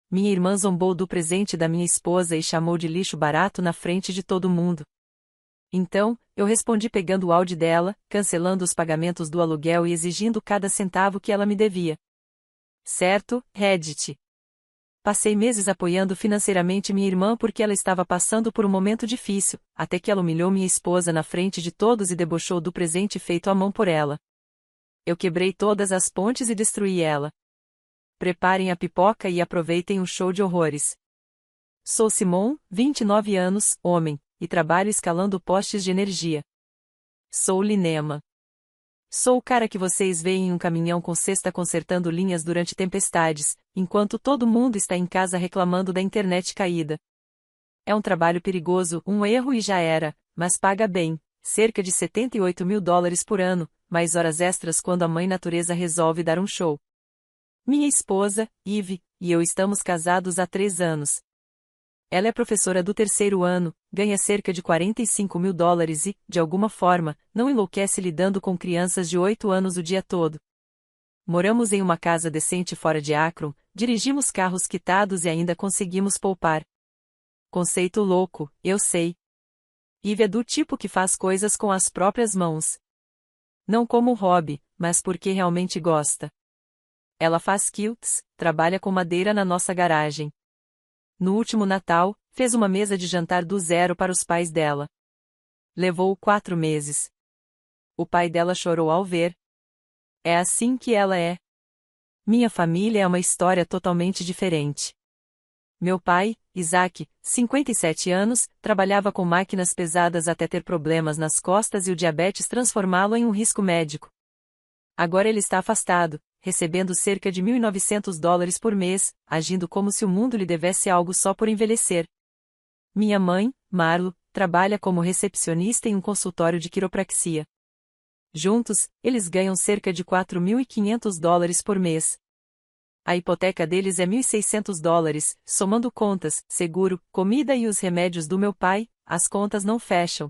Minha irmã zombou do presente da minha esposa e chamou de lixo barato na frente de todo mundo. Então, eu respondi pegando o Audi dela, cancelando os pagamentos do aluguel e exigindo cada centavo que ela me devia. Certo, Reddit. Passei meses apoiando financeiramente minha irmã porque ela estava passando por um momento difícil, até que ela humilhou minha esposa na frente de todos e debochou do presente feito à mão por ela. Eu quebrei todas as pontes e destruí ela. Preparem a pipoca e aproveitem o show de horrores. Sou Simon, 29 anos, homem, e trabalho escalando postes de energia. Sou Linema. Sou o cara que vocês veem em um caminhão com cesta consertando linhas durante tempestades, enquanto todo mundo está em casa reclamando da internet caída. É um trabalho perigoso, um erro e já era, mas paga bem, cerca de $78.000 por ano, mais horas extras quando a mãe natureza resolve dar um show. Minha esposa, Eve, e eu estamos casados há 3 anos. Ela é professora do 3º ano, ganha cerca de $45.000 e, de alguma forma, não enlouquece lidando com crianças de 8 anos o dia todo. Moramos em uma casa decente fora de Akron, dirigimos carros quitados e ainda conseguimos poupar. Conceito louco, eu sei. Eve é do tipo que faz coisas com as próprias mãos. Não como hobby, mas porque realmente gosta. Ela faz quilts, trabalha com madeira na nossa garagem. No último Natal, fez uma mesa de jantar do zero para os pais dela. Levou 4 meses. O pai dela chorou ao ver. É assim que ela é. Minha família é uma história totalmente diferente. Meu pai, Isaac, 57 anos, trabalhava com máquinas pesadas até ter problemas nas costas e o diabetes transformá-lo em um risco médico. Agora ele está afastado, recebendo cerca de $1.900 por mês, agindo como se o mundo lhe devesse algo só por envelhecer. Minha mãe, Marlo, trabalha como recepcionista em um consultório de quiropraxia. Juntos, eles ganham cerca de $4.500 por mês. A hipoteca deles é $1.600, somando contas, seguro, comida e os remédios do meu pai, as contas não fecham.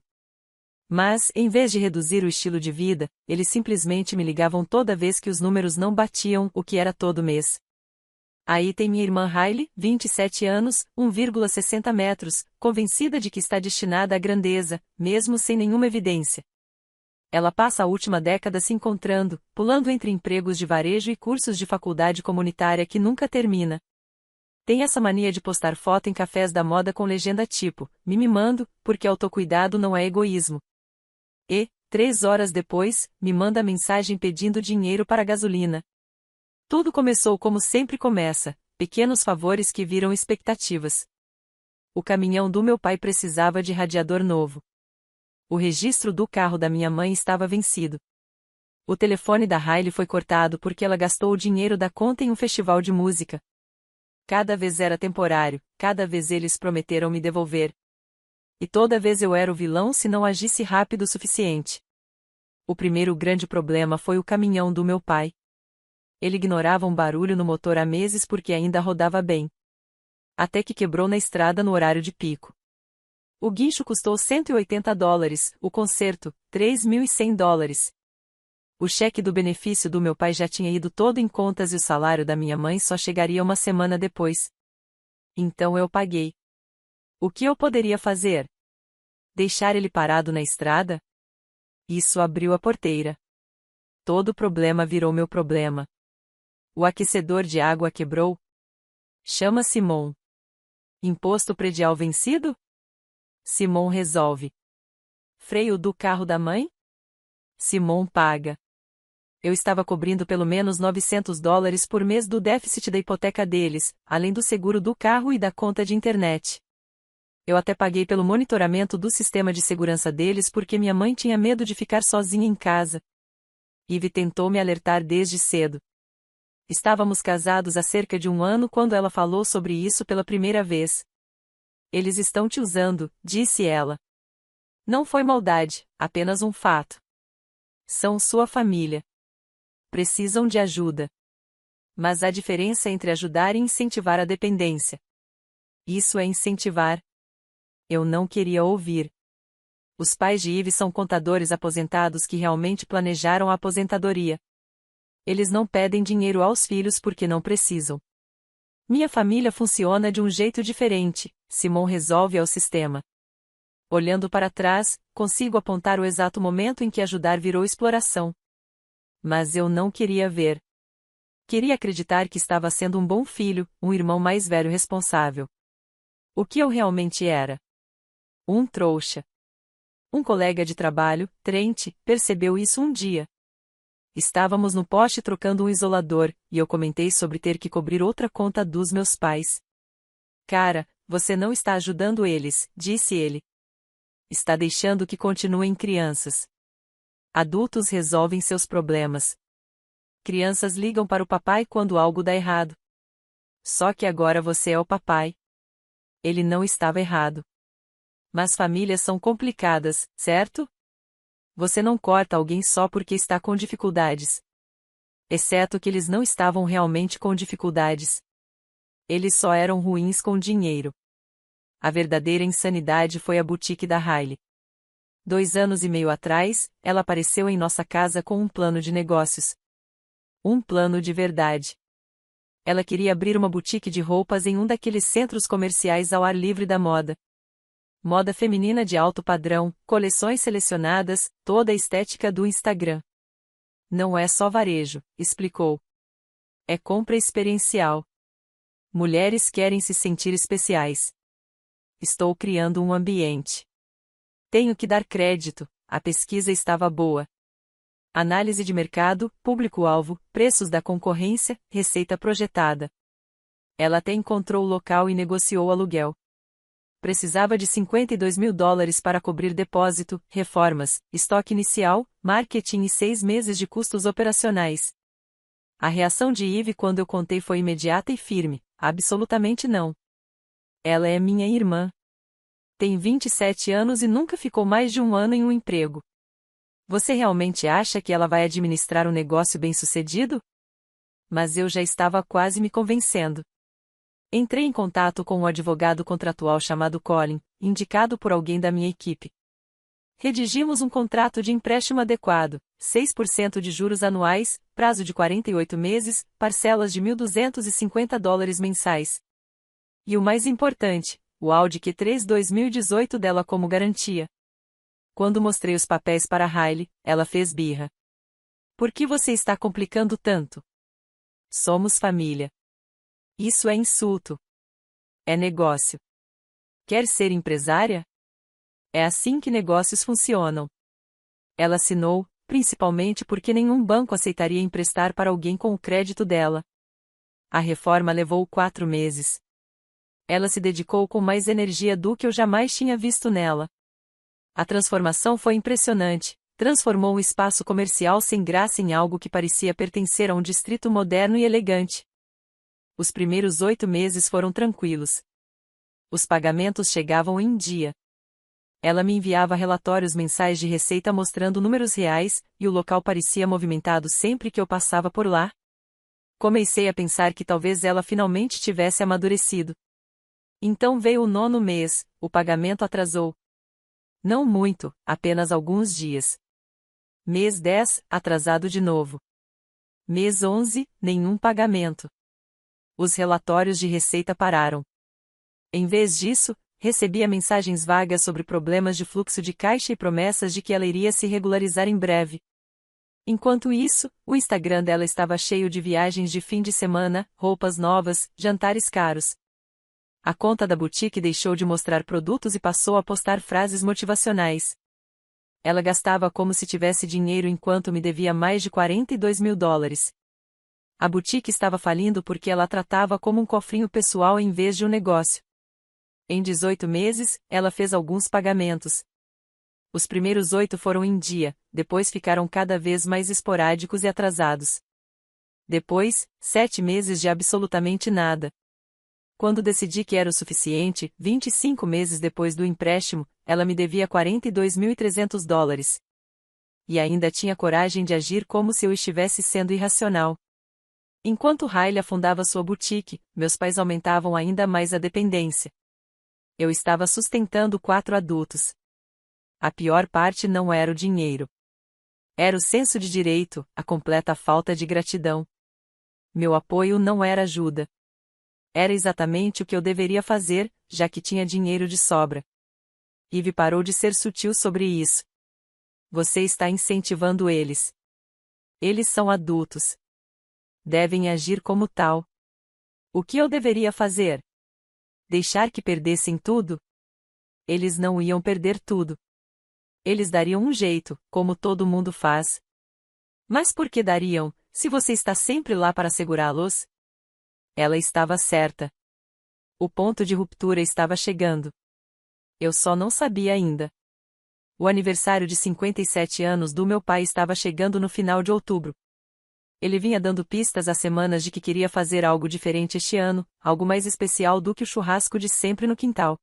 Mas, em vez de reduzir o estilo de vida, eles simplesmente me ligavam toda vez que os números não batiam, o que era todo mês. Aí tem minha irmã Hailey, 27 anos, 1,60 metros, convencida de que está destinada à grandeza, mesmo sem nenhuma evidência. Ela passa a última década se encontrando, pulando entre empregos de varejo e cursos de faculdade comunitária que nunca termina. Tem essa mania de postar foto em cafés da moda com legenda tipo, me mimando, porque autocuidado não é egoísmo. E, 3 horas depois, me manda mensagem pedindo dinheiro para gasolina. Tudo começou como sempre começa, pequenos favores que viram expectativas. O caminhão do meu pai precisava de radiador novo. O registro do carro da minha mãe estava vencido. O telefone da Hailey foi cortado porque ela gastou o dinheiro da conta em um festival de música. Cada vez era temporário, cada vez eles prometeram me devolver. E toda vez eu era o vilão se não agisse rápido o suficiente. O primeiro grande problema foi o caminhão do meu pai. Ele ignorava um barulho no motor há meses porque ainda rodava bem. Até que quebrou na estrada no horário de pico. O guincho custou $180, o conserto, $3.100. O cheque do benefício do meu pai já tinha ido todo em contas e o salário da minha mãe só chegaria uma semana depois. Então eu paguei. O que eu poderia fazer? Deixar ele parado na estrada? Isso abriu a porteira. Todo problema virou meu problema. O aquecedor de água quebrou? Chama Simon. Imposto predial vencido? Simon resolve. Freio do carro da mãe? Simon paga. Eu estava cobrindo pelo menos $900 por mês do déficit da hipoteca deles, além do seguro do carro e da conta de internet. Eu até paguei pelo monitoramento do sistema de segurança deles porque minha mãe tinha medo de ficar sozinha em casa. Eve tentou me alertar desde cedo. Estávamos casados há cerca de 1 ano quando ela falou sobre isso pela primeira vez. Eles estão te usando, disse ela. Não foi maldade, apenas um fato. São sua família. Precisam de ajuda. Mas há diferença entre ajudar e incentivar a dependência. Isso é incentivar. Eu não queria ouvir. Os pais de Eve são contadores aposentados que realmente planejaram a aposentadoria. Eles não pedem dinheiro aos filhos porque não precisam. Minha família funciona de um jeito diferente, Simon resolve ao sistema. Olhando para trás, consigo apontar o exato momento em que ajudar virou exploração. Mas eu não queria ver. Queria acreditar que estava sendo um bom filho, um irmão mais velho responsável. O que eu realmente era? Um trouxa. Um colega de trabalho, Trent, percebeu isso um dia. Estávamos no poste trocando um isolador, e eu comentei sobre ter que cobrir outra conta dos meus pais. Cara, você não está ajudando eles, disse ele. Está deixando que continuem crianças. Adultos resolvem seus problemas. Crianças ligam para o papai quando algo dá errado. Só que agora você é o papai. Ele não estava errado. Mas famílias são complicadas, certo? Você não corta alguém só porque está com dificuldades. Exceto que eles não estavam realmente com dificuldades. Eles só eram ruins com dinheiro. A verdadeira insanidade foi a boutique da Riley. 2 anos e meio atrás, ela apareceu em nossa casa com um plano de negócios. Um plano de verdade. Ela queria abrir uma boutique de roupas em um daqueles centros comerciais ao ar livre da moda. Moda feminina de alto padrão, coleções selecionadas, toda a estética do Instagram. Não é só varejo, explicou. É compra experiencial. Mulheres querem se sentir especiais. Estou criando um ambiente. Tenho que dar crédito, a pesquisa estava boa. Análise de mercado, público-alvo, preços da concorrência, receita projetada. Ela até encontrou o local e negociou o aluguel. Precisava de $52.000 para cobrir depósito, reformas, estoque inicial, marketing e 6 meses de custos operacionais. A reação de Eve quando eu contei foi imediata e firme: absolutamente não. Ela é minha irmã. Tem 27 anos e nunca ficou mais de um ano em um emprego. Você realmente acha que ela vai administrar um negócio bem-sucedido? Mas eu já estava quase me convencendo. Entrei em contato com um advogado contratual chamado Colin, indicado por alguém da minha equipe. Redigimos um contrato de empréstimo adequado, 6% de juros anuais, prazo de 48 meses, parcelas de $1.250 mensais. E o mais importante, o Audi Q3 2018 dela como garantia. Quando mostrei os papéis para Riley, ela fez birra. Por que você está complicando tanto? Somos família. Isso é insulto. É negócio. Quer ser empresária? É assim que negócios funcionam. Ela assinou, principalmente porque nenhum banco aceitaria emprestar para alguém com o crédito dela. A reforma levou 4 meses. Ela se dedicou com mais energia do que eu jamais tinha visto nela. A transformação foi impressionante. Transformou um espaço comercial sem graça em algo que parecia pertencer a um distrito moderno e elegante. Os primeiros 8 meses foram tranquilos. Os pagamentos chegavam em dia. Ela me enviava relatórios mensais de receita mostrando números reais, e o local parecia movimentado sempre que eu passava por lá. Comecei a pensar que talvez ela finalmente tivesse amadurecido. Então veio o 9º mês, o pagamento atrasou. Não muito, apenas alguns dias. Mês 10, atrasado de novo. Mês 11, nenhum pagamento. Os relatórios de receita pararam. Em vez disso, recebia mensagens vagas sobre problemas de fluxo de caixa e promessas de que ela iria se regularizar em breve. Enquanto isso, o Instagram dela estava cheio de viagens de fim de semana, roupas novas, jantares caros. A conta da boutique deixou de mostrar produtos e passou a postar frases motivacionais. Ela gastava como se tivesse dinheiro enquanto me devia mais de $42.000. A boutique estava falindo porque ela a tratava como um cofrinho pessoal em vez de um negócio. Em 18 meses, ela fez alguns pagamentos. Os primeiros 8 foram em dia, depois ficaram cada vez mais esporádicos e atrasados. Depois, 7 meses de absolutamente nada. Quando decidi que era o suficiente, 25 meses depois do empréstimo, ela me devia $42.300. E ainda tinha coragem de agir como se eu estivesse sendo irracional. Enquanto Riley afundava sua boutique, meus pais aumentavam ainda mais a dependência. Eu estava sustentando 4 adultos. A pior parte não era o dinheiro. Era o senso de direito, a completa falta de gratidão. Meu apoio não era ajuda. Era exatamente o que eu deveria fazer, já que tinha dinheiro de sobra. Eve parou de ser sutil sobre isso. Você está incentivando eles. Eles são adultos. Devem agir como tal. O que eu deveria fazer? Deixar que perdessem tudo? Eles não iam perder tudo. Eles dariam um jeito, como todo mundo faz. Mas por que dariam, se você está sempre lá para segurá-los? Ela estava certa. O ponto de ruptura estava chegando. Eu só não sabia ainda. O aniversário de 57 anos do meu pai estava chegando no final de outubro. Ele vinha dando pistas há semanas de que queria fazer algo diferente este ano, algo mais especial do que o churrasco de sempre no quintal.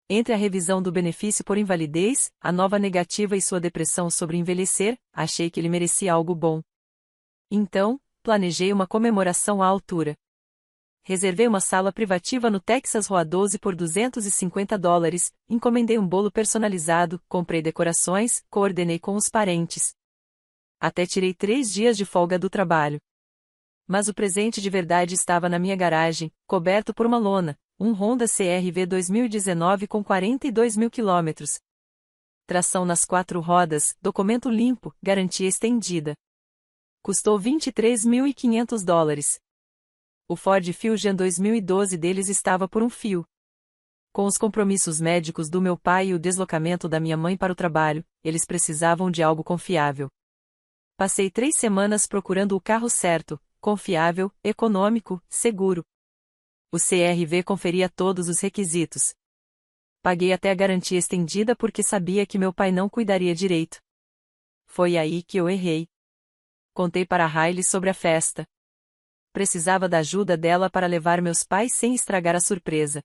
Entre a revisão do benefício por invalidez, a nova negativa e sua depressão sobre envelhecer, achei que ele merecia algo bom. Então, planejei uma comemoração à altura. Reservei uma sala privativa no Texas Rua 12 por $250, encomendei um bolo personalizado, comprei decorações, coordenei com os parentes. Até tirei 3 dias de folga do trabalho. Mas o presente de verdade estava na minha garagem, coberto por uma lona, um Honda CR-V 2019 com 42 mil quilômetros. Tração nas 4 rodas, documento limpo, garantia estendida. Custou $23.500. O Ford Fusion 2012 deles estava por um fio. Com os compromissos médicos do meu pai e o deslocamento da minha mãe para o trabalho, eles precisavam de algo confiável. Passei 3 semanas procurando o carro certo, confiável, econômico, seguro. O CR-V conferia todos os requisitos. Paguei até a garantia estendida porque sabia que meu pai não cuidaria direito. Foi aí que eu errei. Contei para a Hailey sobre a festa. Precisava da ajuda dela para levar meus pais sem estragar a surpresa.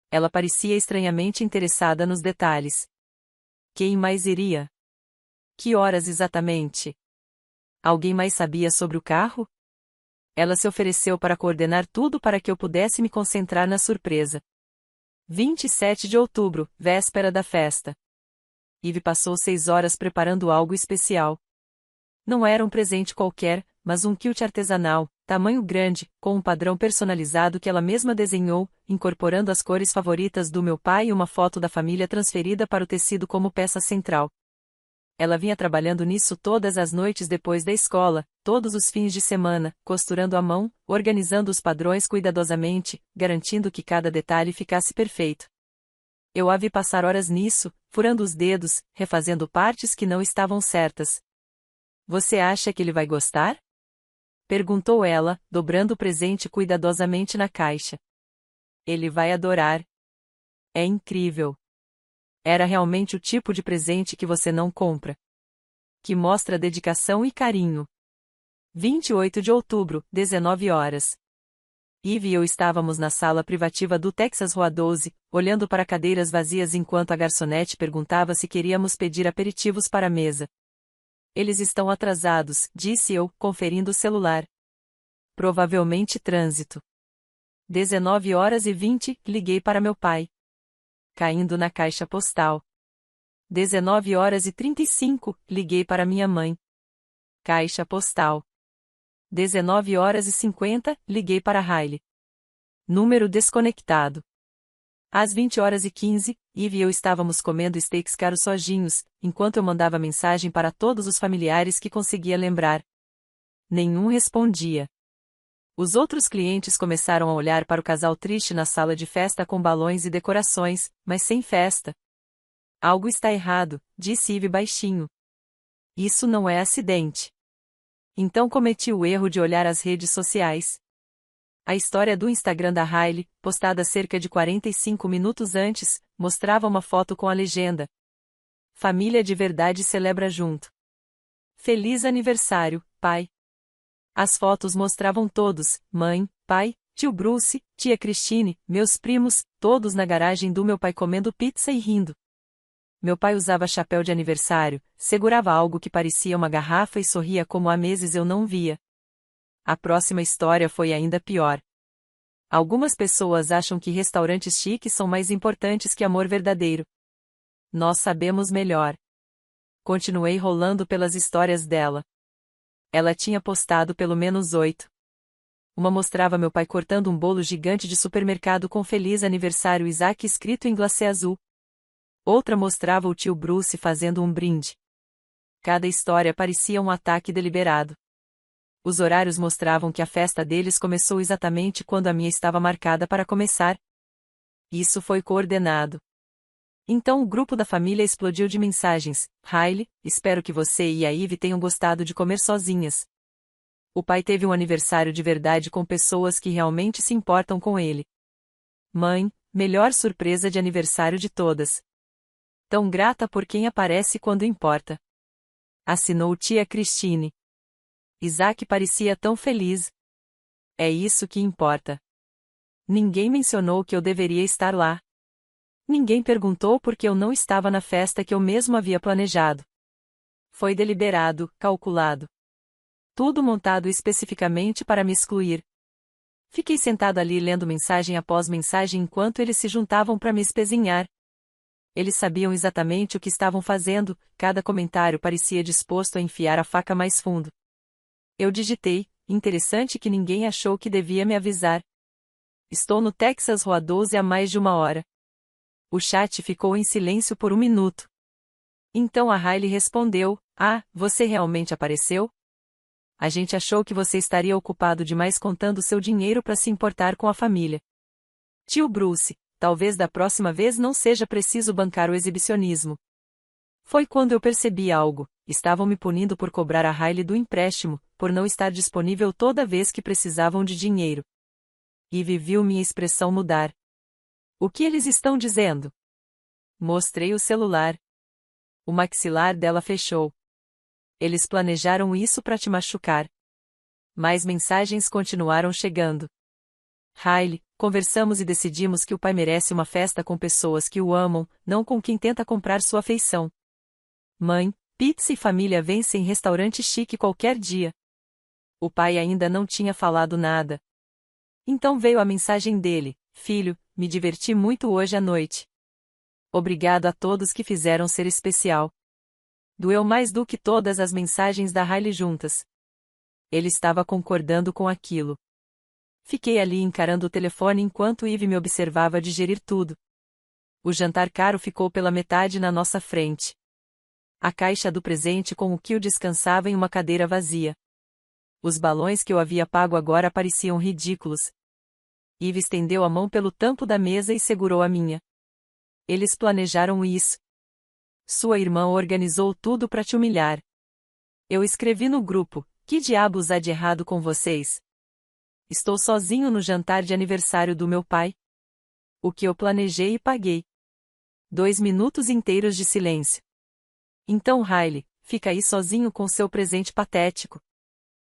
Ela parecia estranhamente interessada nos detalhes. Quem mais iria? Que horas exatamente? Alguém mais sabia sobre o carro? Ela se ofereceu para coordenar tudo para que eu pudesse me concentrar na surpresa. 27 de outubro, véspera da festa. Eve passou 6 horas preparando algo especial. Não era um presente qualquer, mas um quilt artesanal, tamanho grande, com um padrão personalizado que ela mesma desenhou, incorporando as cores favoritas do meu pai e uma foto da família transferida para o tecido como peça central. Ela vinha trabalhando nisso todas as noites depois da escola, todos os fins de semana, costurando à mão, organizando os padrões cuidadosamente, garantindo que cada detalhe ficasse perfeito. Eu a vi passar horas nisso, furando os dedos, refazendo partes que não estavam certas. Você acha que ele vai gostar? Perguntou ela, dobrando o presente cuidadosamente na caixa. Ele vai adorar. É incrível. Era realmente o tipo de presente que você não compra. Que mostra dedicação e carinho. 28 de outubro, 19 horas. Eve e eu estávamos na sala privativa do Texas Rua 12, olhando para cadeiras vazias enquanto a garçonete perguntava se queríamos pedir aperitivos para a mesa. Eles estão atrasados, disse eu, conferindo o celular. Provavelmente trânsito. 19h20, liguei para meu pai. Caindo na caixa postal. 19h35, liguei para minha mãe. Caixa postal. 19h50, liguei para Hailey. Número desconectado. Às 20h15, Eve e eu estávamos comendo steaks caros sozinhos, enquanto eu mandava mensagem para todos os familiares que conseguia lembrar. Nenhum respondia. Os outros clientes começaram a olhar para o casal triste na sala de festa com balões e decorações, mas sem festa. Algo está errado, disse Eve baixinho. Isso não é acidente. Então cometi o erro de olhar as redes sociais. A história do Instagram da Hailey, postada cerca de 45 minutos antes, mostrava uma foto com a legenda: Família de verdade celebra junto. Feliz aniversário, pai. As fotos mostravam todos, mãe, pai, tio Bruce, tia Christine, meus primos, todos na garagem do meu pai comendo pizza e rindo. Meu pai usava chapéu de aniversário, segurava algo que parecia uma garrafa e sorria como há meses eu não via. A próxima história foi ainda pior. Algumas pessoas acham que restaurantes chiques são mais importantes que amor verdadeiro. Nós sabemos melhor. Continuei rolando pelas histórias dela. Ela tinha postado pelo menos 8. Uma mostrava meu pai cortando um bolo gigante de supermercado com Feliz Aniversário Isaac escrito em glacê azul. Outra mostrava o tio Bruce fazendo um brinde. Cada história parecia um ataque deliberado. Os horários mostravam que a festa deles começou exatamente quando a minha estava marcada para começar. Isso foi coordenado. Então o grupo da família explodiu de mensagens. Riley, espero que você e a Ivy tenham gostado de comer sozinhas. O pai teve um aniversário de verdade com pessoas que realmente se importam com ele. Mãe, melhor surpresa de aniversário de todas. Tão grata por quem aparece quando importa. Assinou tia Christine. Isaac parecia tão feliz. É isso que importa. Ninguém mencionou que eu deveria estar lá. Ninguém perguntou por que eu não estava na festa que eu mesmo havia planejado. Foi deliberado, calculado. Tudo montado especificamente para me excluir. Fiquei sentado ali lendo mensagem após mensagem enquanto eles se juntavam para me espezinhar. Eles sabiam exatamente o que estavam fazendo, cada comentário parecia disposto a enfiar a faca mais fundo. Eu digitei, interessante que ninguém achou que devia me avisar. Estou no Texas Rua 12 há mais de 1 hora. O chat ficou em silêncio por 1 minuto. Então a Riley respondeu, você realmente apareceu? A gente achou que você estaria ocupado demais contando seu dinheiro para se importar com a família. Tio Bruce, talvez da próxima vez não seja preciso bancar o exibicionismo. Foi quando eu percebi algo, estavam me punindo por cobrar a Riley do empréstimo, por não estar disponível toda vez que precisavam de dinheiro. Ivy viu minha expressão mudar. O que eles estão dizendo? Mostrei o celular. O maxilar dela fechou. Eles planejaram isso para te machucar. Mais mensagens continuaram chegando. Riley, conversamos e decidimos que o pai merece uma festa com pessoas que o amam, não com quem tenta comprar sua afeição. Mãe, pizza e família vencem em restaurante chique qualquer dia. O pai ainda não tinha falado nada. Então veio a mensagem dele: filho, me diverti muito hoje à noite. Obrigado a todos que fizeram ser especial. Doeu mais do que todas as mensagens da Riley juntas. Ele estava concordando com aquilo. Fiquei ali encarando o telefone enquanto Ivy me observava digerir tudo. O jantar caro ficou pela metade na nossa frente. A caixa do presente com o Kill descansava em uma cadeira vazia. Os balões que eu havia pago agora pareciam ridículos. Ivy estendeu a mão pelo tampo da mesa e segurou a minha. Eles planejaram isso. Sua irmã organizou tudo para te humilhar. Eu escrevi no grupo: que diabos há de errado com vocês? Estou sozinho no jantar de aniversário do meu pai. O que eu planejei e paguei. 2 minutos inteiros de silêncio. Então Riley, fica aí sozinho com seu presente patético.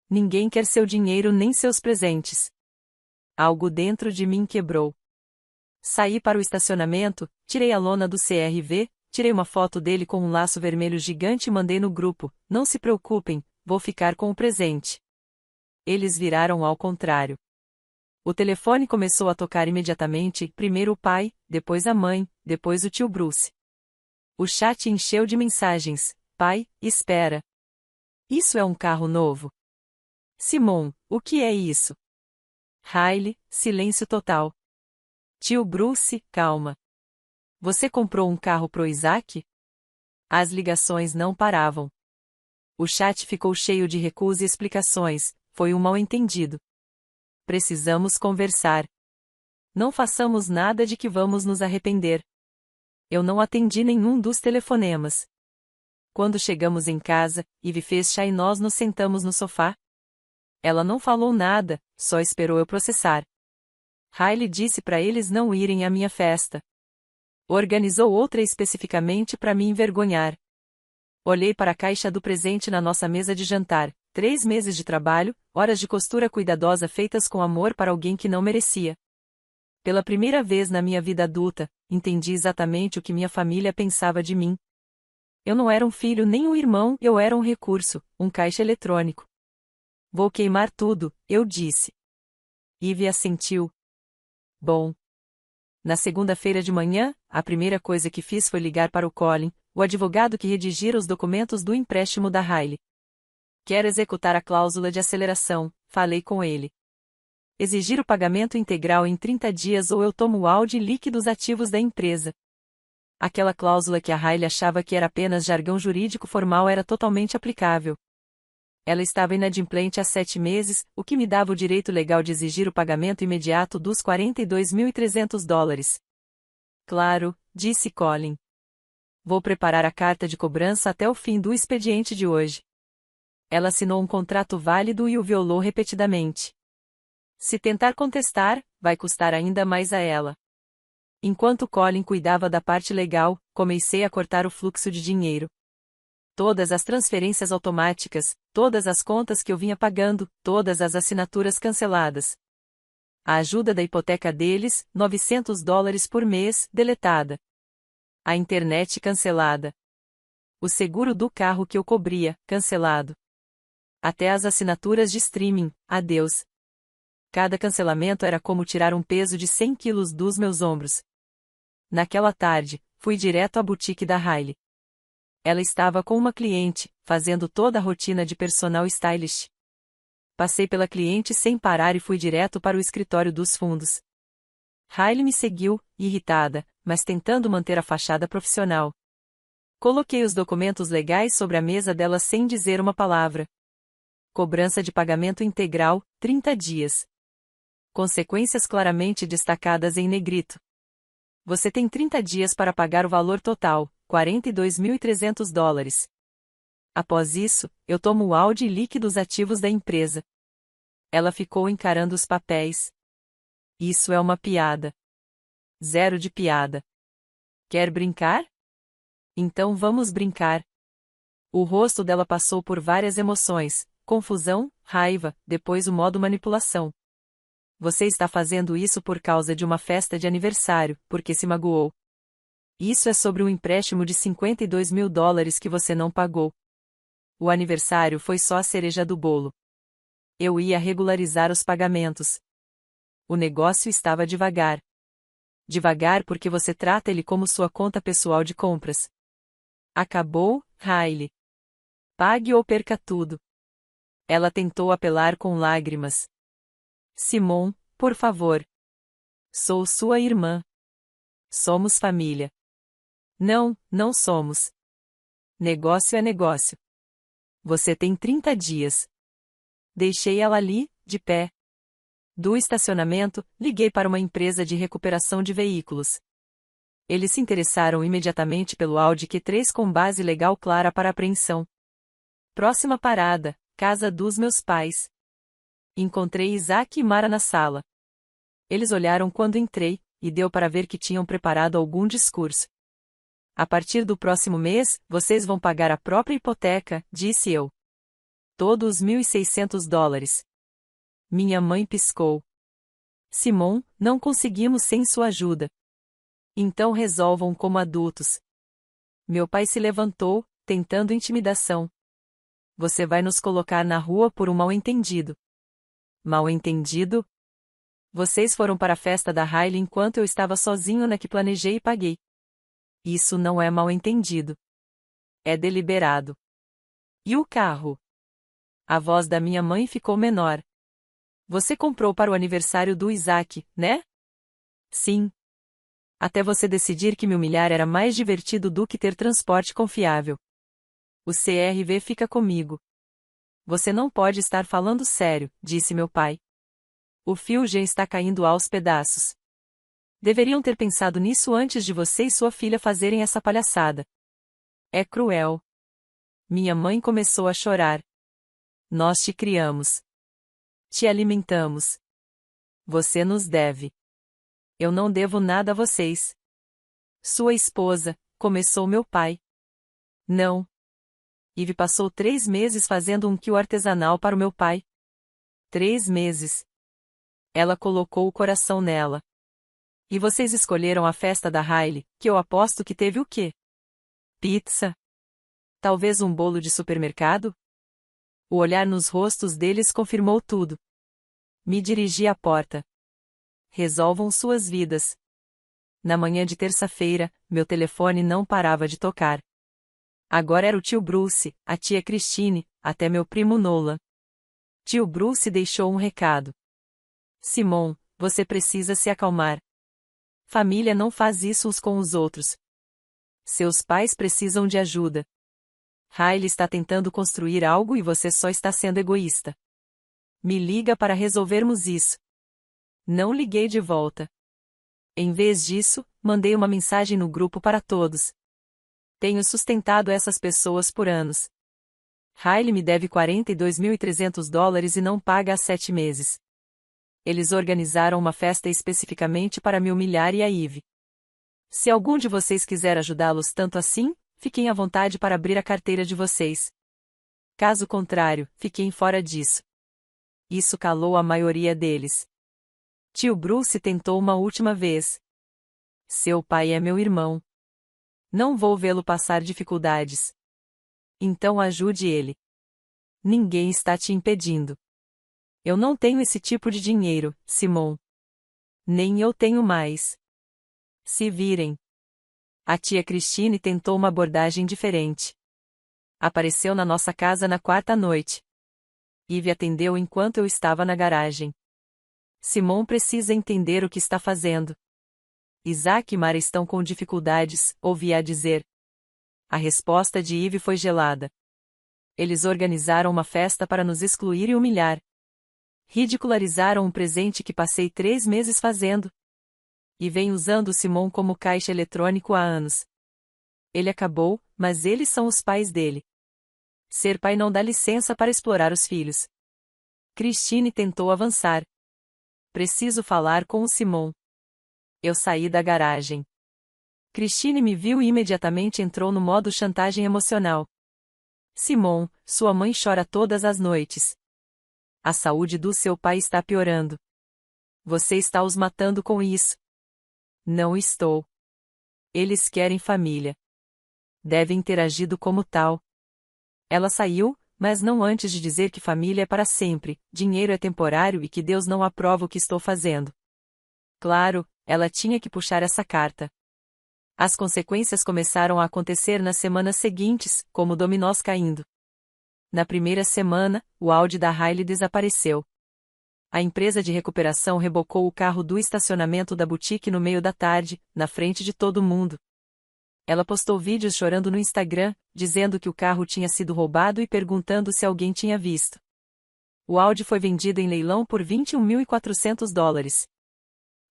Ninguém quer seu dinheiro nem seus presentes. Algo dentro de mim quebrou. Saí para o estacionamento, tirei a lona do CRV, tirei uma foto dele com um laço vermelho gigante e mandei no grupo: não se preocupem, vou ficar com o presente. Eles viraram ao contrário. O telefone começou a tocar imediatamente, primeiro o pai, depois a mãe, depois o tio Bruce. O chat encheu de mensagens: pai, espera. Isso é um carro novo? Simon, o que é isso? Riley, silêncio total. Tio Bruce, calma. Você comprou um carro pro Isaac? As ligações não paravam. O chat ficou cheio de recusa e explicações: foi um mal-entendido. Precisamos conversar. Não façamos nada de que vamos nos arrepender. Eu não atendi nenhum dos telefonemas. Quando chegamos em casa, Ivy fez chá e nós nos sentamos no sofá. Ela não falou nada, só esperou eu processar. Riley disse para eles não irem à minha festa. Organizou outra especificamente para me envergonhar. Olhei para a caixa do presente na nossa mesa de jantar: 3 meses de trabalho, horas de costura cuidadosa feitas com amor para alguém que não merecia. Pela primeira vez na minha vida adulta, entendi exatamente o que minha família pensava de mim. Eu não era um filho nem um irmão, eu era um recurso, um caixa eletrônico. Vou queimar tudo, eu disse. Ivy assentiu. Bom. Na segunda-feira de manhã, a primeira coisa que fiz foi ligar para o Colin, o advogado que redigira os documentos do empréstimo da Riley. Quero executar a cláusula de aceleração, falei com ele. Exigir o pagamento integral em 30 dias ou eu tomo o Audi e liquido os ativos da empresa. Aquela cláusula que a Riley achava que era apenas jargão jurídico formal era totalmente aplicável. Ela estava inadimplente há 7 meses, o que me dava o direito legal de exigir o pagamento imediato dos $42.300. Claro, disse Colin. Vou preparar a carta de cobrança até o fim do expediente de hoje. Ela assinou um contrato válido e o violou repetidamente. Se tentar contestar, vai custar ainda mais a ela. Enquanto Colin cuidava da parte legal, comecei a cortar o fluxo de dinheiro. Todas as transferências automáticas, todas as contas que eu vinha pagando, todas as assinaturas canceladas. A ajuda da hipoteca deles, $900 por mês, deletada. A internet cancelada. O seguro do carro que eu cobria, cancelado. Até as assinaturas de streaming, adeus. Cada cancelamento era como tirar um peso de 100 quilos dos meus ombros. Naquela tarde, fui direto à boutique da Riley. Ela estava com uma cliente, fazendo toda a rotina de personal stylist. Passei pela cliente sem parar e fui direto para o escritório dos fundos. Riley me seguiu, irritada, mas tentando manter a fachada profissional. Coloquei os documentos legais sobre a mesa dela sem dizer uma palavra. Cobrança de pagamento integral, 30 dias. Consequências claramente destacadas em negrito. Você tem 30 dias para pagar o valor total, $42.300. Após isso, eu tomo o Audi e liquido os ativos da empresa. Ela ficou encarando os papéis. Isso é uma piada. Zero de piada. Quer brincar? Então vamos brincar. O rosto dela passou por várias emoções, confusão, raiva, depois o modo manipulação. Você está fazendo isso por causa de uma festa de aniversário, porque se magoou. Isso é sobre um empréstimo de $52.000 que você não pagou. O aniversário foi só a cereja do bolo. Eu ia regularizar os pagamentos. O negócio estava devagar. Devagar porque você trata ele como sua conta pessoal de compras. Acabou, Riley. Pague ou perca tudo. Ela tentou apelar com lágrimas. Simon, por favor. Sou sua irmã. Somos família. Não, não somos. Negócio é negócio. Você tem 30 dias. Deixei ela ali, de pé. Do estacionamento, liguei para uma empresa de recuperação de veículos. Eles se interessaram imediatamente pelo Audi Q3 com base legal clara para apreensão. Próxima parada, casa dos meus pais. Encontrei Isaac e Mara na sala. Eles olharam quando entrei, e deu para ver que tinham preparado algum discurso. A partir do próximo mês, vocês vão pagar a própria hipoteca, disse eu. Todos os $1.600. Minha mãe piscou. Simon, não conseguimos sem sua ajuda. Então resolvam como adultos. Meu pai se levantou, tentando intimidação. Você vai nos colocar na rua por um mal-entendido. Mal-entendido? Vocês foram para a festa da Riley enquanto eu estava sozinho na que planejei e paguei. Isso não é mal-entendido. É deliberado. E o carro? A voz da minha mãe ficou menor. Você comprou para o aniversário do Isaac, né? Sim. Até você decidir que me humilhar era mais divertido do que ter transporte confiável. O CRV fica comigo. Você não pode estar falando sério, disse meu pai. O fio já está caindo aos pedaços. Deveriam ter pensado nisso antes de você e sua filha fazerem essa palhaçada. É cruel. Minha mãe começou a chorar. Nós te criamos. Te alimentamos. Você nos deve. Eu não devo nada a vocês. Sua esposa, começou meu pai. Não. Eve passou 3 meses fazendo um kill artesanal para o meu pai. 3 meses. Ela colocou o coração nela. E vocês escolheram a festa da Riley, que eu aposto que teve o quê? Pizza? Talvez um bolo de supermercado? O olhar nos rostos deles confirmou tudo. Me dirigi à porta. Resolvam suas vidas. Na manhã de terça-feira, meu telefone não parava de tocar. Agora era o tio Bruce, a tia Christine, até meu primo Nolan. Tio Bruce deixou um recado. Simon, você precisa se acalmar. Família não faz isso uns com os outros. Seus pais precisam de ajuda. Riley está tentando construir algo e você só está sendo egoísta. Me liga para resolvermos isso. Não liguei de volta. Em vez disso, mandei uma mensagem no grupo para todos. Tenho sustentado essas pessoas por anos. Riley me deve $42.300 e não paga há 7 meses. Eles organizaram uma festa especificamente para me humilhar e a Eve. Se algum de vocês quiser ajudá-los tanto assim, fiquem à vontade para abrir a carteira de vocês. Caso contrário, fiquem fora disso. Isso calou a maioria deles. Tio Bruce tentou uma última vez. Seu pai é meu irmão. Não vou vê-lo passar dificuldades. Então ajude ele. Ninguém está te impedindo. Eu não tenho esse tipo de dinheiro, Simon. Nem eu tenho mais. Se virem. A tia Christine tentou uma abordagem diferente. Apareceu na nossa casa na quarta noite. Eve atendeu enquanto eu estava na garagem. Simon precisa entender o que está fazendo. Isaac e Mara estão com dificuldades, ouvi-a dizer. A resposta de Eve foi gelada. Eles organizaram uma festa para nos excluir e humilhar. Ridicularizaram um presente que passei 3 meses fazendo. E vem usando Simon como caixa eletrônico há anos. Ele acabou, mas eles são os pais dele. Ser pai não dá licença para explorar os filhos. Christine tentou avançar. Preciso falar com o Simon. Eu saí da garagem. Christine me viu e imediatamente entrou no modo chantagem emocional. Simon, sua mãe chora todas as noites. A saúde do seu pai está piorando. Você está os matando com isso. Não estou. Eles querem família. Devem ter agido como tal. Ela saiu, mas não antes de dizer que família é para sempre, dinheiro é temporário e que Deus não aprova o que estou fazendo. Claro, ela tinha que puxar essa carta. As consequências começaram a acontecer nas semanas seguintes, como dominós caindo. Na primeira semana, o Audi da Riley desapareceu. A empresa de recuperação rebocou o carro do estacionamento da boutique no meio da tarde, na frente de todo mundo. Ela postou vídeos chorando no Instagram, dizendo que o carro tinha sido roubado e perguntando se alguém tinha visto. O Audi foi vendido em leilão por $21.400.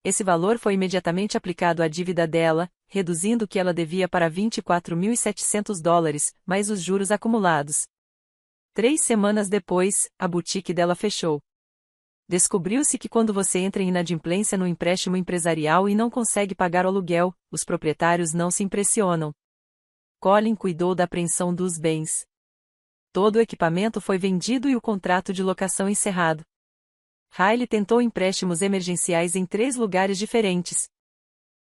Esse valor foi imediatamente aplicado à dívida dela, reduzindo o que ela devia para $24.700, mais os juros acumulados. 3 semanas depois, a boutique dela fechou. Descobriu-se que quando você entra em inadimplência no empréstimo empresarial e não consegue pagar o aluguel, os proprietários não se impressionam. Colin cuidou da apreensão dos bens. Todo o equipamento foi vendido e o contrato de locação encerrado. Riley tentou empréstimos emergenciais em 3 lugares diferentes.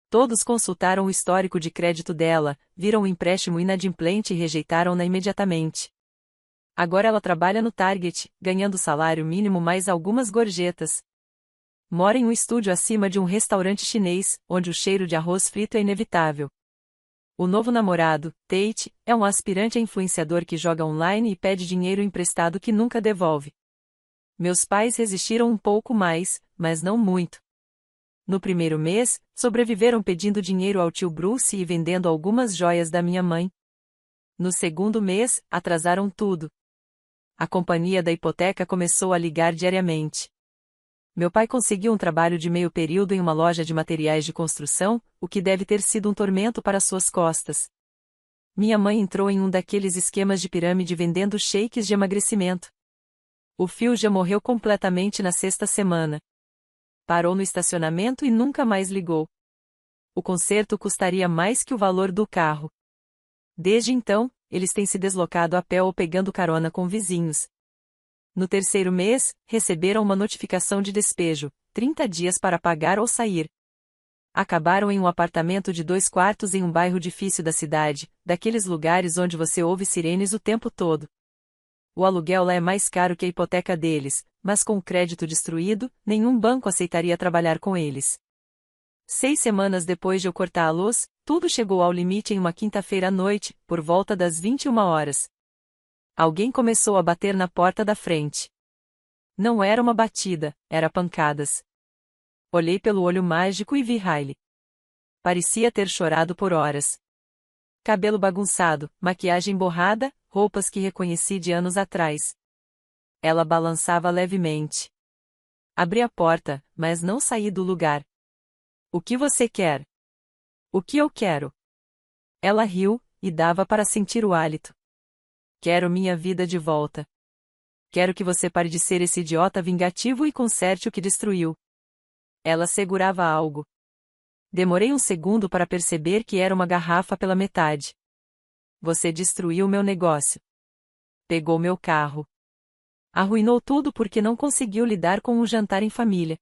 Todos consultaram o histórico de crédito dela, viram o empréstimo inadimplente e rejeitaram-na imediatamente. Agora ela trabalha no Target, ganhando salário mínimo mais algumas gorjetas. Mora em um estúdio acima de um restaurante chinês, onde o cheiro de arroz frito é inevitável. O novo namorado, Tate, é um aspirante a influenciador que joga online e pede dinheiro emprestado que nunca devolve. Meus pais resistiram um pouco mais, mas não muito. No primeiro mês, sobreviveram pedindo dinheiro ao tio Bruce e vendendo algumas joias da minha mãe. No segundo mês, atrasaram tudo. A companhia da hipoteca começou a ligar diariamente. Meu pai conseguiu um trabalho de meio período em uma loja de materiais de construção, o que deve ter sido um tormento para suas costas. Minha mãe entrou em um daqueles esquemas de pirâmide vendendo shakes de emagrecimento. O Phil já morreu completamente na 6ª semana. Parou no estacionamento e nunca mais ligou. O conserto custaria mais que o valor do carro. Desde então, eles têm se deslocado a pé ou pegando carona com vizinhos. No terceiro mês, receberam uma notificação de despejo, 30 dias para pagar ou sair. Acabaram em um apartamento de 2 quartos em um bairro difícil da cidade, daqueles lugares onde você ouve sirenes o tempo todo. O aluguel lá é mais caro que a hipoteca deles, mas com o crédito destruído, nenhum banco aceitaria trabalhar com eles. 6 semanas depois de eu cortar a luz, tudo chegou ao limite em uma quinta-feira à noite, por volta das 21 horas. Alguém começou a bater na porta da frente. Não era uma batida, era pancadas. Olhei pelo olho mágico e vi Riley. Parecia ter chorado por horas. Cabelo bagunçado, maquiagem borrada, roupas que reconheci de anos atrás. Ela balançava levemente. Abri a porta, mas não saí do lugar. O que você quer? O que eu quero? Ela riu, e dava para sentir o hálito. Quero minha vida de volta. Quero que você pare de ser esse idiota vingativo e conserte o que destruiu. Ela segurava algo. Demorei um segundo para perceber que era uma garrafa pela metade. Você destruiu meu negócio. Pegou meu carro. Arruinou tudo porque não conseguiu lidar com um jantar em família.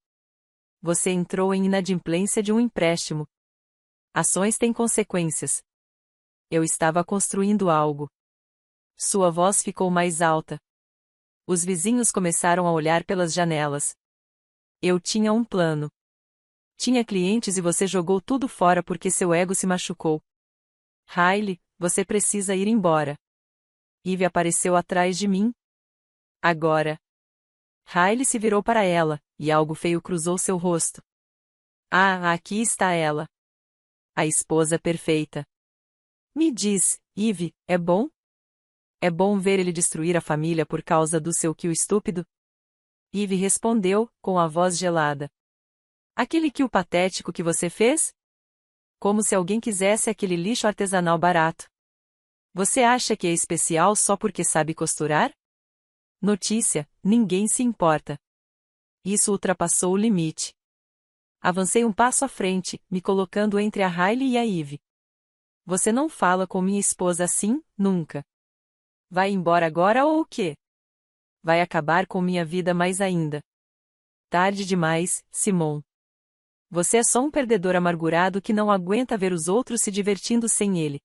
Você entrou em inadimplência de um empréstimo. Ações têm consequências. Eu estava construindo algo. Sua voz ficou mais alta. Os vizinhos começaram a olhar pelas janelas. Eu tinha um plano. Tinha clientes e você jogou tudo fora porque seu ego se machucou. Riley, você precisa ir embora. Eve apareceu atrás de mim. Agora. Riley se virou para ela, e algo feio cruzou seu rosto. Ah, aqui está ela. A esposa perfeita. Me diz, Eve, é bom? É bom ver ele destruir a família por causa do seu kill estúpido? Eve respondeu, com a voz gelada. Aquele kill patético que você fez? Como se alguém quisesse aquele lixo artesanal barato. Você acha que é especial só porque sabe costurar? Notícia, ninguém se importa. Isso ultrapassou o limite. Avancei um passo à frente, me colocando entre a Riley e a Eve. Você não fala com minha esposa assim, nunca. Vai embora agora ou o quê? Vai acabar com minha vida mais ainda. Tarde demais, Simon. Você é só um perdedor amargurado que não aguenta ver os outros se divertindo sem ele.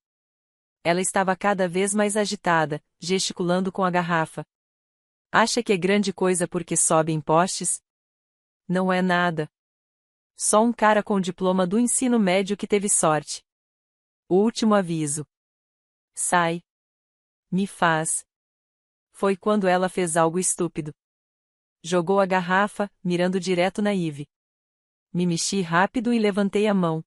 Ela estava cada vez mais agitada, gesticulando com a garrafa. Acha que é grande coisa porque sobe em postes? Não é nada. Só um cara com diploma do ensino médio que teve sorte. Último aviso. Sai. Me faz. Foi quando ela fez algo estúpido. Jogou a garrafa, mirando direto na Eve. Me mexi rápido e levantei a mão.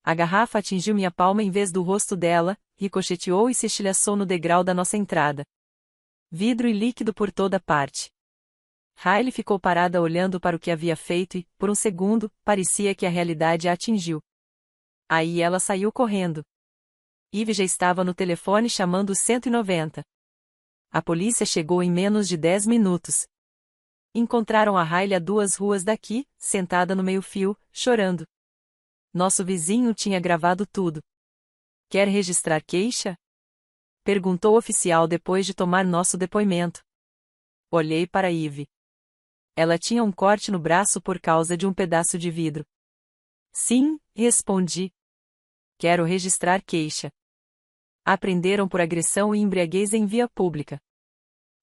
A garrafa atingiu minha palma em vez do rosto dela, ricocheteou e se estilhaçou no degrau da nossa entrada. Vidro e líquido por toda parte. Riley ficou parada olhando para o que havia feito e, por um segundo, parecia que a realidade a atingiu. Aí ela saiu correndo. Eve já estava no telefone chamando o 190. A polícia chegou em menos de 10 minutos. Encontraram a Riley a 2 ruas daqui, sentada no meio-fio, chorando. Nosso vizinho tinha gravado tudo. Quer registrar queixa? Perguntou o oficial depois de tomar nosso depoimento. Olhei para Eve. Ela tinha um corte no braço por causa de um pedaço de vidro. Sim, respondi. Quero registrar queixa. Apreenderam por agressão e embriaguez em via pública.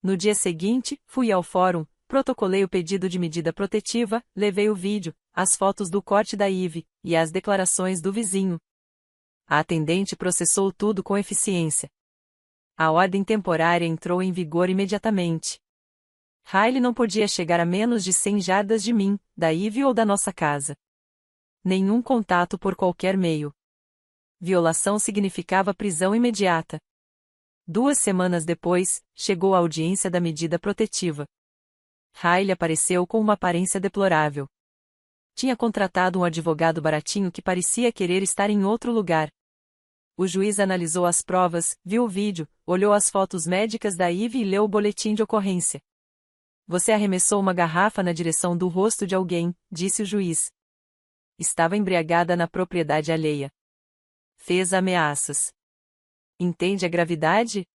No dia seguinte, fui ao fórum, protocolei o pedido de medida protetiva, levei o vídeo, as fotos do corte da Eve, e as declarações do vizinho. A atendente processou tudo com eficiência. A ordem temporária entrou em vigor imediatamente. Riley não podia chegar a menos de 100 jardas de mim, da Eve ou da nossa casa. Nenhum contato por qualquer meio. Violação significava prisão imediata. 2 semanas depois, chegou a audiência da medida protetiva. Riley apareceu com uma aparência deplorável. Tinha contratado um advogado baratinho que parecia querer estar em outro lugar. O juiz analisou as provas, viu o vídeo, olhou as fotos médicas da Eve e leu o boletim de ocorrência. Você arremessou uma garrafa na direção do rosto de alguém, disse o juiz. Estava embriagada na propriedade alheia. Fez ameaças. Entende a gravidade?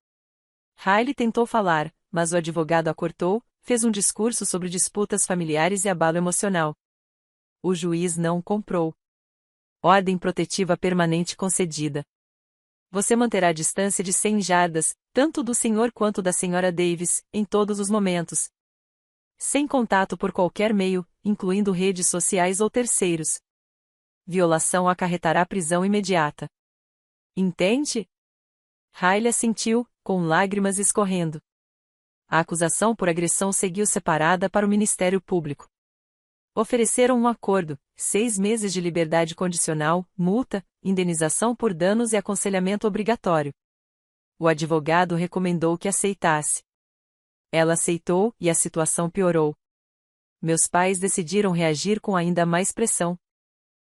Riley tentou falar, mas o advogado a cortou, fez um discurso sobre disputas familiares e abalo emocional. O juiz não comprou. Ordem protetiva permanente concedida. Você manterá a distância de 100 jardas, tanto do senhor quanto da senhora Davis, em todos os momentos. Sem contato por qualquer meio, incluindo redes sociais ou terceiros. Violação acarretará prisão imediata. Entende? Riley assentiu, com lágrimas escorrendo. A acusação por agressão seguiu separada para o Ministério Público. Ofereceram um acordo: 6 meses de liberdade condicional, multa, indenização por danos e aconselhamento obrigatório. O advogado recomendou que aceitasse. Ela aceitou e a situação piorou. Meus pais decidiram reagir com ainda mais pressão.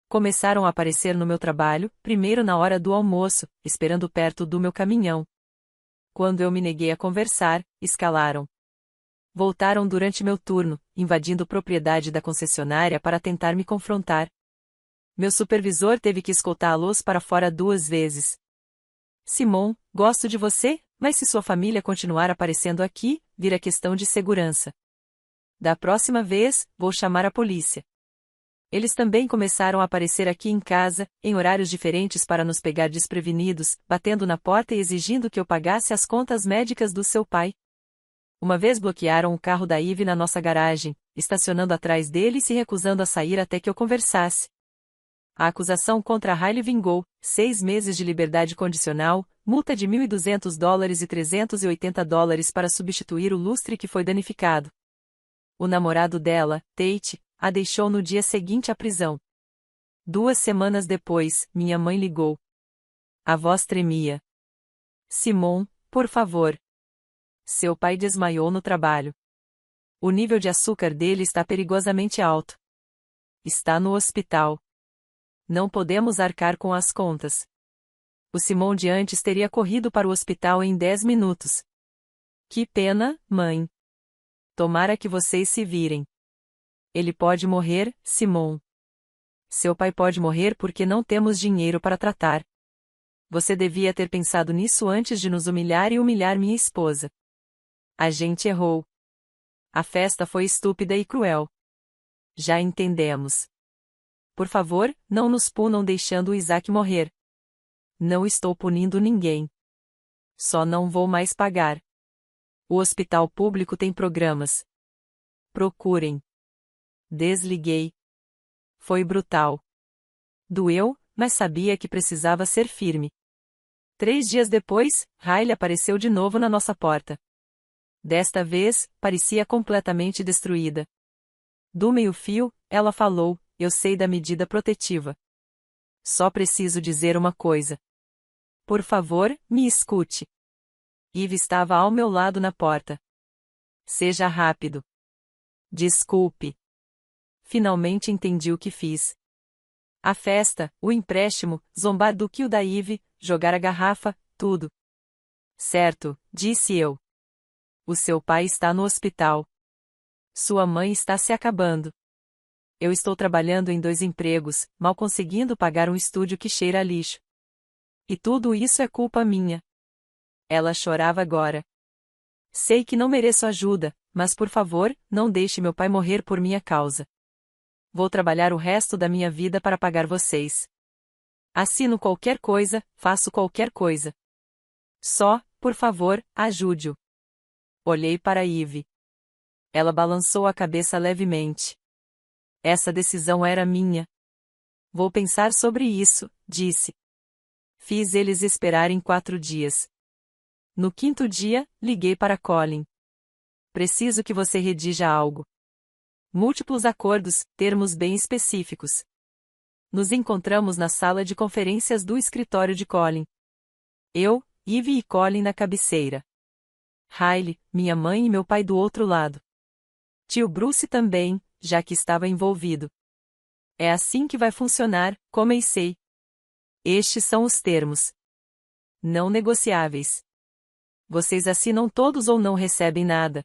Começaram a aparecer no meu trabalho, primeiro na hora do almoço, esperando perto do meu caminhão. Quando eu me neguei a conversar, escalaram. Voltaram durante meu turno, invadindo propriedade da concessionária para tentar me confrontar. Meu supervisor teve que escoltá-los para fora 2 vezes. Simon, gosto de você, mas se sua família continuar aparecendo aqui, vira questão de segurança. Da próxima vez, vou chamar a polícia. Eles também começaram a aparecer aqui em casa, em horários diferentes para nos pegar desprevenidos, batendo na porta e exigindo que eu pagasse as contas médicas do seu pai. Uma vez bloquearam o carro da Ivy na nossa garagem, estacionando atrás dele e se recusando a sair até que eu conversasse. A acusação contra Riley vingou: 6 meses de liberdade condicional, multa de $1.200 e $380 para substituir o lustre que foi danificado. O namorado dela, Tate, a deixou no dia seguinte à prisão. 2 semanas depois, minha mãe ligou. A voz tremia. Simon, por favor. Seu pai desmaiou no trabalho. O nível de açúcar dele está perigosamente alto. Está no hospital. Não podemos arcar com as contas. O Simon de antes teria corrido para o hospital em 10 minutos. Que pena, mãe. Tomara que vocês se virem. Ele pode morrer, Simon. Seu pai pode morrer porque não temos dinheiro para tratar. Você devia ter pensado nisso antes de nos humilhar e humilhar minha esposa. A gente errou. A festa foi estúpida e cruel. Já entendemos. Por favor, não nos punam deixando o Isaac morrer. Não estou punindo ninguém. Só não vou mais pagar. O hospital público tem programas. Procurem. Desliguei. Foi brutal. Doeu, mas sabia que precisava ser firme. 3 dias depois, Riley apareceu de novo na nossa porta. Desta vez, parecia completamente destruída. Do meio-fio, ela falou: eu sei da medida protetiva. Só preciso dizer uma coisa. Por favor, me escute. Eve estava ao meu lado na porta. Seja rápido. Desculpe. Finalmente entendi o que fiz. A festa, o empréstimo, zombar do kill da Eve, jogar a garrafa, tudo. Certo, disse eu. O seu pai está no hospital. Sua mãe está se acabando. Eu estou trabalhando em 2 empregos, mal conseguindo pagar um estúdio que cheira a lixo. E tudo isso é culpa minha. Ela chorava agora. Sei que não mereço ajuda, mas por favor, não deixe meu pai morrer por minha causa. Vou trabalhar o resto da minha vida para pagar vocês. Assino qualquer coisa, faço qualquer coisa. Só, por favor, ajude-o. Olhei para Eve. Ela balançou a cabeça levemente. Essa decisão era minha. Vou pensar sobre isso, disse. Fiz eles esperarem 4 dias. No 5º dia, liguei para Colin. Preciso que você redija algo. Múltiplos acordos, termos bem específicos. Nos encontramos na sala de conferências do escritório de Colin. Eu, Eve e Colin na cabeceira. Riley, minha mãe e meu pai do outro lado. Tio Bruce também, já que estava envolvido. É assim que vai funcionar, comecei. Estes são os termos. Não negociáveis. Vocês assinam todos ou não recebem nada.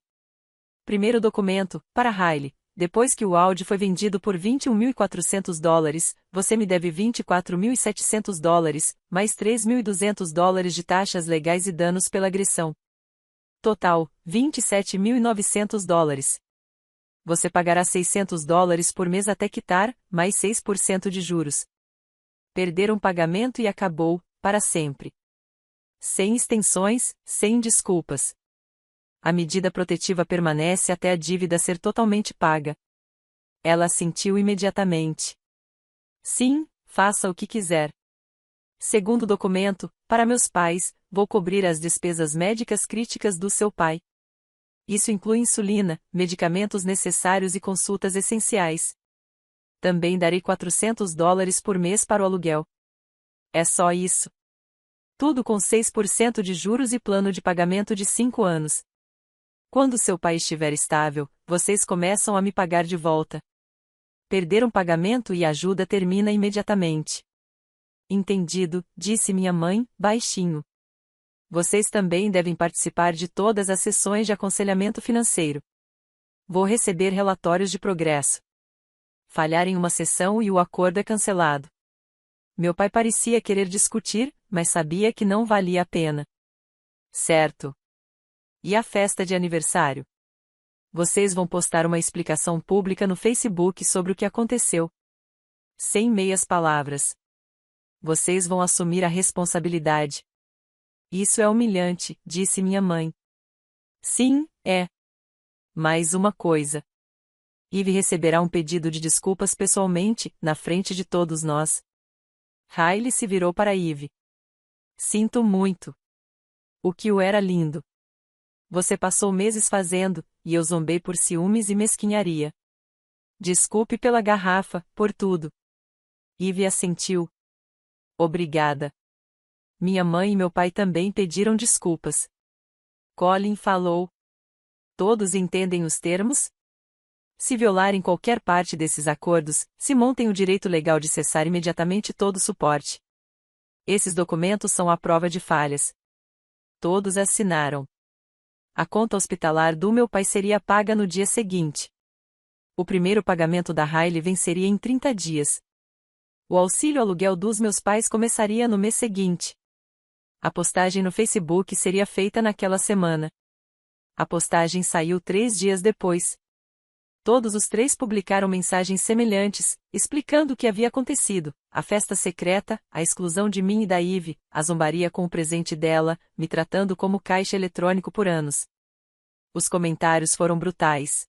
Primeiro documento, para Riley. Depois que o Audi foi vendido por $21.400, você me deve $24.700, mais $3.200 de taxas legais e danos pela agressão. Total, $27.900. Você pagará $600 por mês até quitar, mais 6% de juros. Perderam pagamento e acabou, para sempre. Sem extensões, sem desculpas. A medida protetiva permanece até a dívida ser totalmente paga. Ela assentiu imediatamente. Sim, faça o que quiser. Segundo documento, para meus pais, vou cobrir as despesas médicas críticas do seu pai. Isso inclui insulina, medicamentos necessários e consultas essenciais. Também darei $400 por mês para o aluguel. É só isso. Tudo com 6% de juros e plano de pagamento de 5 anos. Quando seu pai estiver estável, vocês começam a me pagar de volta. Perder um pagamento e a ajuda termina imediatamente. Entendido, disse minha mãe, baixinho. Vocês também devem participar de todas as sessões de aconselhamento financeiro. Vou receber relatórios de progresso. Falhar em uma sessão e o acordo é cancelado. Meu pai parecia querer discutir, mas sabia que não valia a pena. Certo. E a festa de aniversário? Vocês vão postar uma explicação pública no Facebook sobre o que aconteceu. Sem meias palavras. Vocês vão assumir a responsabilidade. Isso é humilhante, disse minha mãe. Sim, é. Mais uma coisa. Eve receberá um pedido de desculpas pessoalmente, na frente de todos nós. Riley se virou para Eve. Sinto muito. O que o era lindo. Você passou meses fazendo, e eu zombei por ciúmes e mesquinharia. Desculpe pela garrafa, por tudo. Eve assentiu. Obrigada. Minha mãe e meu pai também pediram desculpas. Colin falou. Todos entendem os termos? Se violarem qualquer parte desses acordos, Simon tem o direito legal de cessar imediatamente todo o suporte. Esses documentos são a prova de falhas. Todos assinaram. A conta hospitalar do meu pai seria paga no dia seguinte. O primeiro pagamento da Riley venceria em 30 dias. O auxílio aluguel dos meus pais começaria no mês seguinte. A postagem no Facebook seria feita naquela semana. A postagem saiu 3 dias depois. Todos os 3 publicaram mensagens semelhantes, explicando o que havia acontecido, a festa secreta, a exclusão de mim e da Eve, a zombaria com o presente dela, me tratando como caixa eletrônico por anos. Os comentários foram brutais.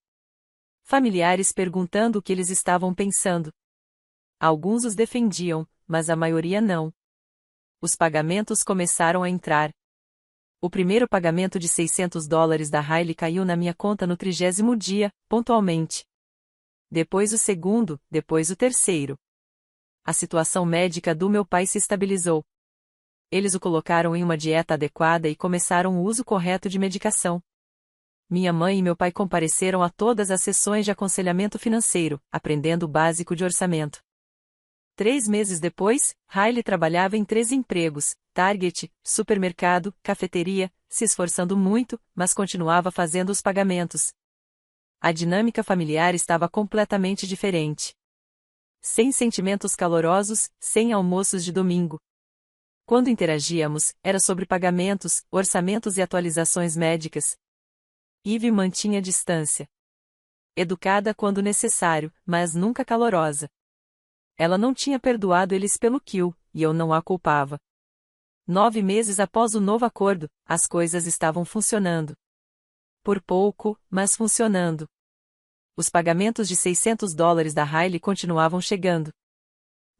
Familiares perguntando o que eles estavam pensando. Alguns os defendiam, mas a maioria não. Os pagamentos começaram a entrar. O primeiro pagamento de $600 da Riley caiu na minha conta no 30º dia, pontualmente. Depois o segundo, depois o terceiro. A situação médica do meu pai se estabilizou. Eles o colocaram em uma dieta adequada e começaram o uso correto de medicação. Minha mãe e meu pai compareceram a todas as sessões de aconselhamento financeiro, aprendendo o básico de orçamento. 3 meses depois, Riley trabalhava em 3 empregos, Target, supermercado, cafeteria, se esforçando muito, mas continuava fazendo os pagamentos. A dinâmica familiar estava completamente diferente. Sem sentimentos calorosos, sem almoços de domingo. Quando interagíamos, era sobre pagamentos, orçamentos e atualizações médicas. Eve mantinha distância. Educada quando necessário, mas nunca calorosa. Ela não tinha perdoado eles pelo kill, e eu não a culpava. 9 meses após o novo acordo, as coisas estavam funcionando. Por pouco, mas funcionando. Os pagamentos de $600 da Riley continuavam chegando.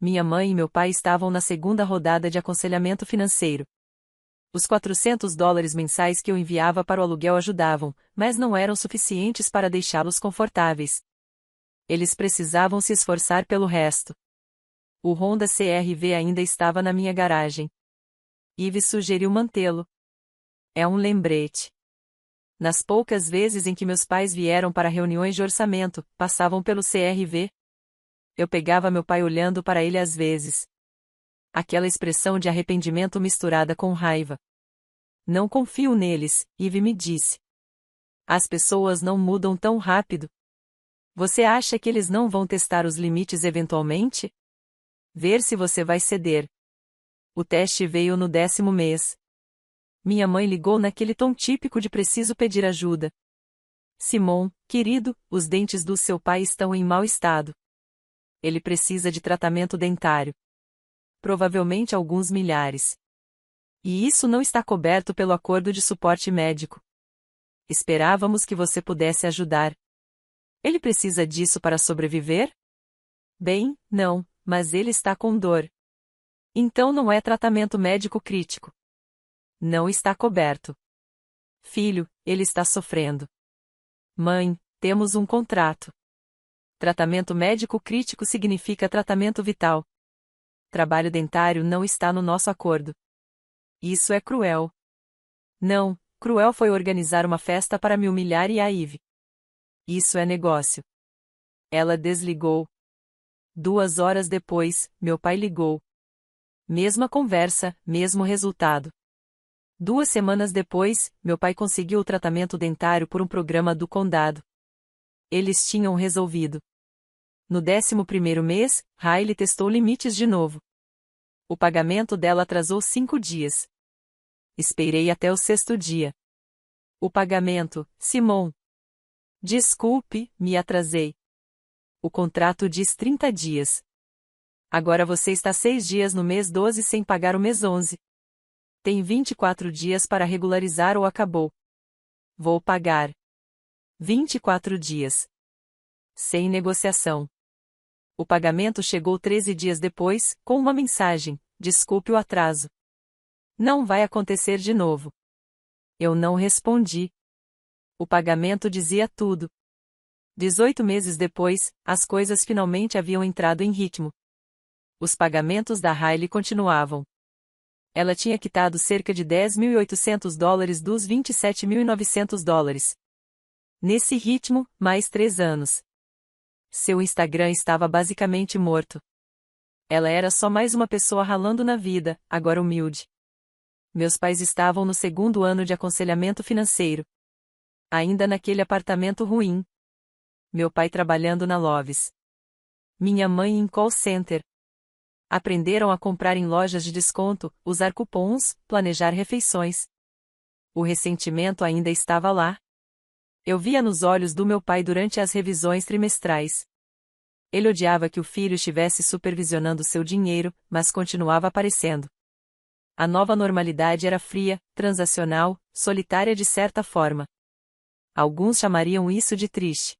Minha mãe e meu pai estavam na segunda rodada de aconselhamento financeiro. Os $400 mensais que eu enviava para o aluguel ajudavam, mas não eram suficientes para deixá-los confortáveis. Eles precisavam se esforçar pelo resto. O Honda CR-V ainda estava na minha garagem. Eve sugeriu mantê-lo. É um lembrete. Nas poucas vezes em que meus pais vieram para reuniões de orçamento, passavam pelo CR-V. Eu pegava meu pai olhando para ele às vezes. Aquela expressão de arrependimento misturada com raiva. Não confio neles, Eve me disse. As pessoas não mudam tão rápido. Você acha que eles não vão testar os limites eventualmente? Ver se você vai ceder. O teste veio no 10º mês. Minha mãe ligou naquele tom típico de preciso pedir ajuda. Simon, querido, os dentes do seu pai estão em mau estado. Ele precisa de tratamento dentário. Provavelmente alguns milhares. E isso não está coberto pelo acordo de suporte médico. Esperávamos que você pudesse ajudar. Ele precisa disso para sobreviver? Bem, não, mas ele está com dor. Então não é tratamento médico crítico. Não está coberto. Filho, ele está sofrendo. Mãe, temos um contrato. Tratamento médico crítico significa tratamento vital. Trabalho dentário não está no nosso acordo. Isso é cruel. Não, cruel foi organizar uma festa para me humilhar e a Ivy. Isso é negócio. Ela desligou. 2 horas depois, meu pai ligou. Mesma conversa, mesmo resultado. 2 semanas depois, meu pai conseguiu o tratamento dentário por um programa do condado. Eles tinham resolvido. No 11º mês, Riley testou limites de novo. O pagamento dela atrasou 5 dias. Esperei até o 6º dia. O pagamento, Simon. Desculpe, me atrasei. O contrato diz 30 dias. Agora você está 6 dias no mês 12 sem pagar o mês 11. Tem 24 dias para regularizar ou acabou. Vou pagar. 24 dias. Sem negociação. O pagamento chegou 13 dias depois, com uma mensagem: desculpe o atraso. Não vai acontecer de novo. Eu não respondi. O pagamento dizia tudo. 18 meses depois, as coisas finalmente haviam entrado em ritmo. Os pagamentos da Riley continuavam. Ela tinha quitado cerca de $10.800 dos $27.900. Nesse ritmo, mais 3 anos. Seu Instagram estava basicamente morto. Ela era só mais uma pessoa ralando na vida, agora humilde. Meus pais estavam no 2º ano de aconselhamento financeiro. Ainda naquele apartamento ruim. Meu pai trabalhando na Loves. Minha mãe em call center. Aprenderam a comprar em lojas de desconto, usar cupons, planejar refeições. O ressentimento ainda estava lá. Eu via nos olhos do meu pai durante as revisões trimestrais. Ele odiava que o filho estivesse supervisionando seu dinheiro, mas continuava aparecendo. A nova normalidade era fria, transacional, solitária de certa forma. Alguns chamariam isso de triste.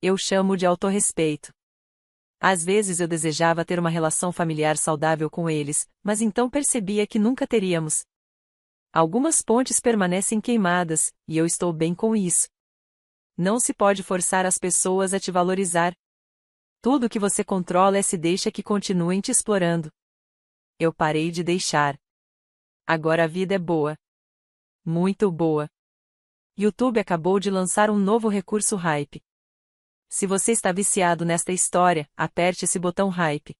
Eu chamo de autorrespeito. Às vezes eu desejava ter uma relação familiar saudável com eles, mas então percebia que nunca teríamos. Algumas pontes permanecem queimadas, e eu estou bem com isso. Não se pode forçar as pessoas a te valorizar. Tudo que você controla é se deixa que continuem te explorando. Eu parei de deixar. Agora a vida é boa. Muito boa. YouTube acabou de lançar um novo recurso Hype. Se você está viciado nesta história, aperte esse botão Hype.